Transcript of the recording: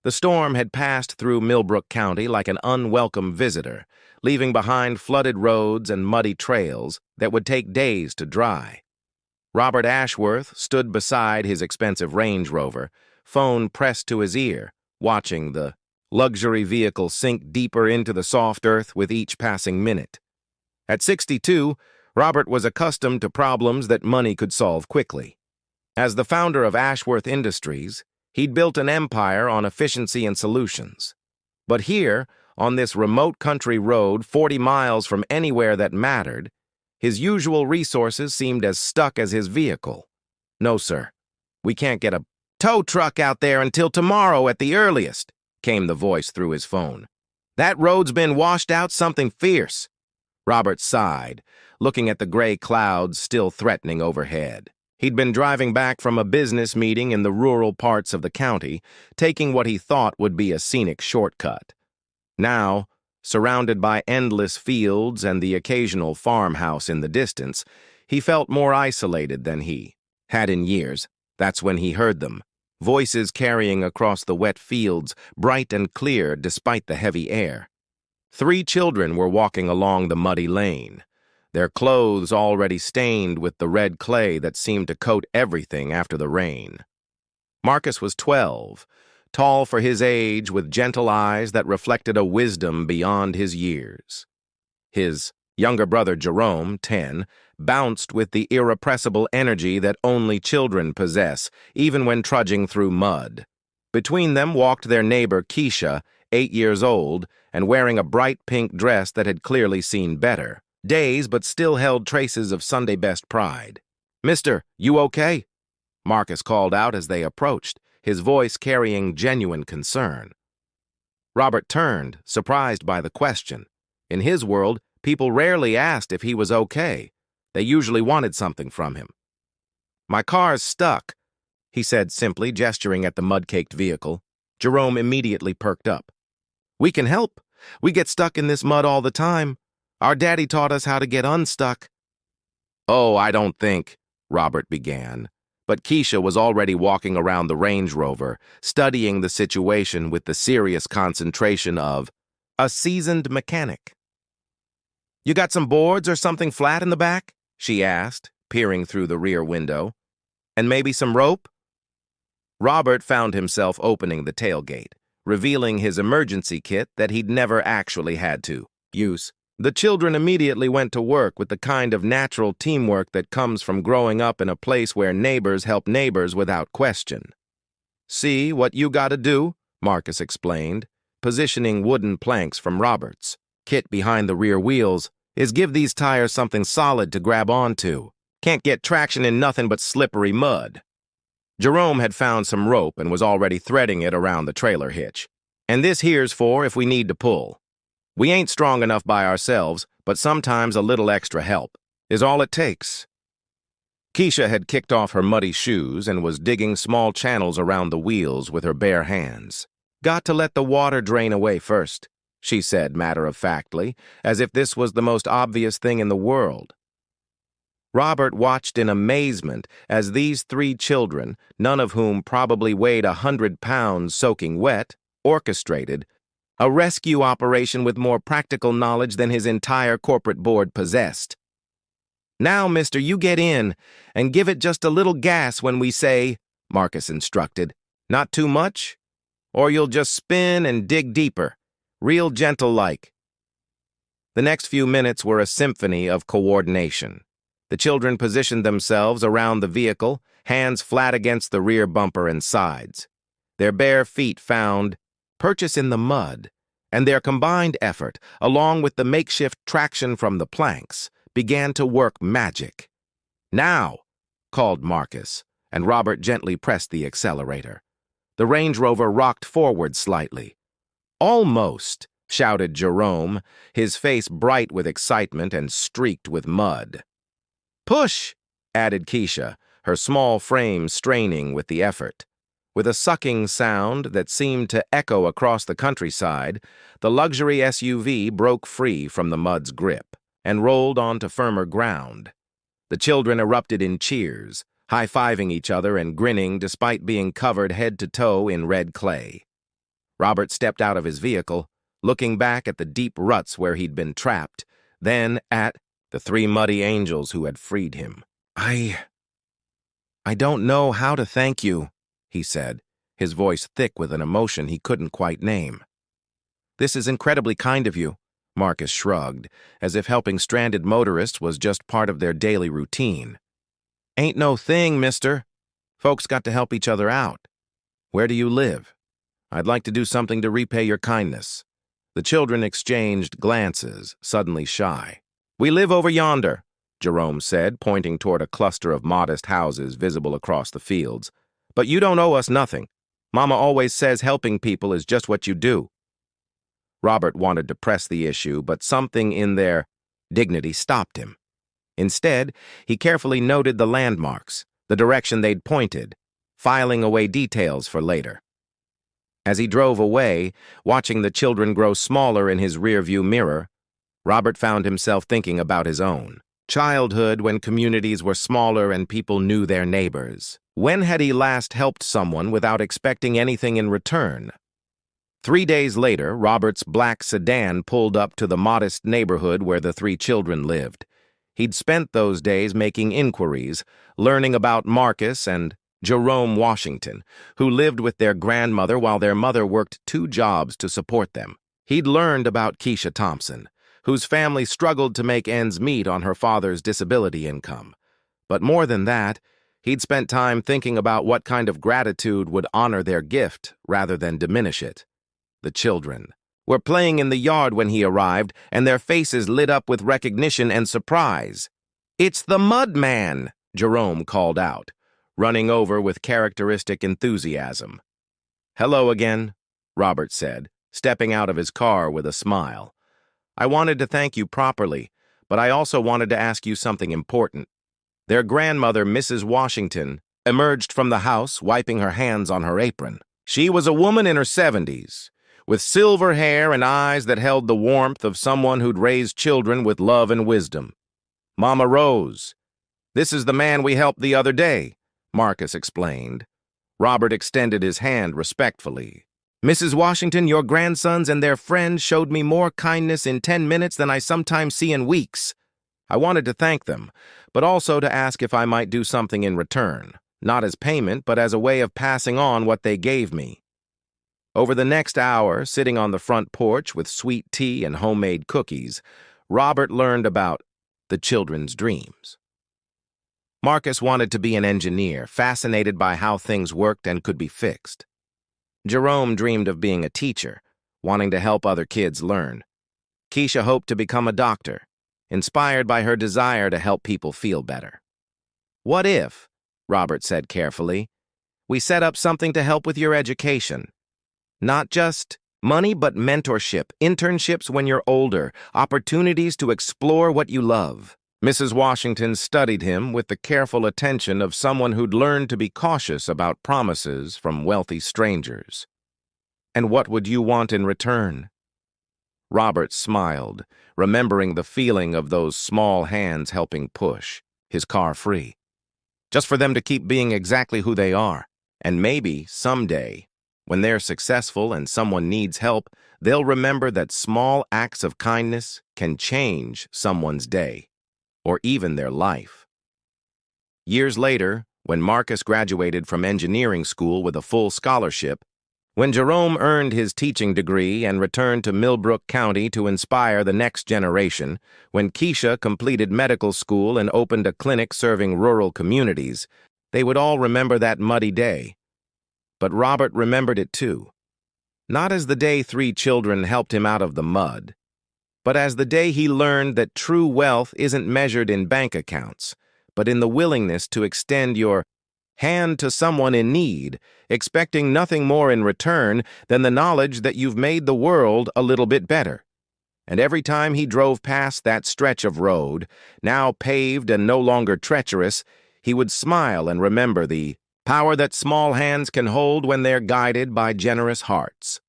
The storm had passed through Millbrook County like an unwelcome visitor, leaving behind flooded roads and muddy trails that would take days to dry. Robert Ashworth stood beside his expensive Range Rover, phone pressed to his ear, watching the luxury vehicle sink deeper into the soft earth with each passing minute. At 62, Robert was accustomed to problems that money could solve quickly. As the founder of Ashworth Industries, he'd built an empire on efficiency and solutions. But here, on this remote country road 40 miles from anywhere that mattered, his usual resources seemed as stuck as his vehicle. "No, sir. We can't get a tow truck out there until tomorrow at the earliest," came the voice through his phone. "That road's been washed out something fierce." Robert sighed, looking at the gray clouds still threatening overhead. He'd been driving back from a business meeting in the rural parts of the county, taking what he thought would be a scenic shortcut. Now, surrounded by endless fields and the occasional farmhouse in the distance, he felt more isolated than he had in years. That's when he heard them, voices carrying across the wet fields, bright and clear despite the heavy air. 3 children were walking along the muddy lane, their clothes already stained with the red clay that seemed to coat everything after the rain. Marcus was 12, tall for his age, with gentle eyes that reflected a wisdom beyond his years. His younger brother Jerome, 10, bounced with the irrepressible energy that only children possess, even when trudging through mud. Between them walked their neighbor Keisha, 8 years old, and wearing a bright pink dress that had clearly seen better days but still held traces of Sunday-best pride. "Mister, you okay?" Marcus called out as they approached, his voice carrying genuine concern. Robert turned, surprised by the question. In his world, people rarely asked if he was okay. They usually wanted something from him. "My car's stuck," he said simply, gesturing at the mud-caked vehicle. Jerome immediately perked up. "We can help. We get stuck in this mud all the time. Our daddy taught us how to get unstuck." "Oh, I don't think," Robert began. But Keisha was already walking around the Range Rover, studying the situation with the serious concentration of a seasoned mechanic. "You got some boards or something flat in the back?" she asked, peering through the rear window. "And maybe some rope?" Robert found himself opening the tailgate, revealing his emergency kit that he'd never actually had to use. The children immediately went to work with the kind of natural teamwork that comes from growing up in a place where neighbors help neighbors without question. "See what you gotta do," Marcus explained, positioning wooden planks from Robert's kit behind the rear wheels, "is give these tires something solid to grab onto. Can't get traction in nothing but slippery mud." Jerome had found some rope and was already threading it around the trailer hitch. "And this here's for if we need to pull. We ain't strong enough by ourselves, but sometimes a little extra help is all it takes." Keisha had kicked off her muddy shoes and was digging small channels around the wheels with her bare hands. "Got to let the water drain away first," she said matter-of-factly, as if this was the most obvious thing in the world. Robert watched in amazement as these 3 children, none of whom probably weighed 100 pounds soaking wet, orchestrated a rescue operation with more practical knowledge than his entire corporate board possessed. "Now, mister, you get in, and give it just a little gas when we say," Marcus instructed. "Not too much, or you'll just spin and dig deeper, real gentle-like." The next few minutes were a symphony of coordination. The children positioned themselves around the vehicle, hands flat against the rear bumper and sides. Their bare feet found purchase in the mud, and their combined effort, along with the makeshift traction from the planks, began to work magic. "Now," called Marcus, and Robert gently pressed the accelerator. The Range Rover rocked forward slightly. "Almost," shouted Jerome, his face bright with excitement and streaked with mud. "Push," added Keisha, her small frame straining with the effort. With a sucking sound that seemed to echo across the countryside, the luxury SUV broke free from the mud's grip and rolled onto firmer ground. The children erupted in cheers, high-fiving each other and grinning despite being covered head to toe in red clay. Robert stepped out of his vehicle, looking back at the deep ruts where he'd been trapped, then at the three muddy angels who had freed him. I don't know how to thank you, he said, his voice thick with an emotion he couldn't quite name. This is incredibly kind of you, Marcus shrugged, as if helping stranded motorists was just part of their daily routine. Ain't no thing, mister. Folks got to help each other out. Where do you live? I'd like to do something to repay your kindness. The children exchanged glances, suddenly shy. We live over yonder, Jerome said, pointing toward a cluster of modest houses visible across the fields. But you don't owe us nothing. Mama always says helping people is just what you do. Robert wanted to press the issue, but something in their dignity stopped him. Instead, he carefully noted the landmarks, the direction they'd pointed, filing away details for later. As he drove away, watching the children grow smaller in his rearview mirror, Robert found himself thinking about his own childhood when communities were smaller and people knew their neighbors. When had he last helped someone without expecting anything in return? 3 days later, Robert's black sedan pulled up to the modest neighborhood where the three children lived. He'd spent those days making inquiries, learning about Marcus and Jerome Washington, who lived with their grandmother while their mother worked 2 jobs to support them. He'd learned about Keisha Thompson, whose family struggled to make ends meet on her father's disability income. But more than that, he'd spent time thinking about what kind of gratitude would honor their gift rather than diminish it. The children were playing in the yard when he arrived, and their faces lit up with recognition and surprise. "It's the Mud Man," Jerome called out, running over with characteristic enthusiasm. "Hello again," Robert said, stepping out of his car with a smile. "I wanted to thank you properly, but I also wanted to ask you something important." Their grandmother, Mrs. Washington, emerged from the house, wiping her hands on her apron. She was a woman in her 70s, with silver hair and eyes that held the warmth of someone who'd raised children with love and wisdom. "Mama Rose, this is the man we helped the other day," Marcus explained. Robert extended his hand respectfully. "Mrs. Washington, your grandsons and their friends showed me more kindness in 10 minutes than I sometimes see in weeks. I wanted to thank them, but also to ask if I might do something in return, not as payment, but as a way of passing on what they gave me." Over the next hour, sitting on the front porch with sweet tea and homemade cookies, Robert learned about the children's dreams. Marcus wanted to be an engineer, fascinated by how things worked and could be fixed. Jerome dreamed of being a teacher, wanting to help other kids learn. Keisha hoped to become a doctor, inspired by her desire to help people feel better. "What if," Robert said carefully, "we set up something to help with your education? Not just money, but mentorship, internships when you're older, opportunities to explore what you love." Mrs. Washington studied him with the careful attention of someone who'd learned to be cautious about promises from wealthy strangers. "And what would you want in return?" Robert smiled, remembering the feeling of those small hands helping push his car free. Just for them to keep being exactly who they are, and maybe, someday, when they're successful and someone needs help, they'll remember that small acts of kindness can change someone's day, or even their life. Years later, when Marcus graduated from engineering school with a full scholarship, when Jerome earned his teaching degree and returned to Millbrook County to inspire the next generation, when Keisha completed medical school and opened a clinic serving rural communities, they would all remember that muddy day. But Robert remembered it too. Not as the day 3 children helped him out of the mud, but as the day he learned that true wealth isn't measured in bank accounts, but in the willingness to extend your hand to someone in need, expecting nothing more in return than the knowledge that you've made the world a little bit better. And every time he drove past that stretch of road, now paved and no longer treacherous, he would smile and remember the power that small hands can hold when they're guided by generous hearts.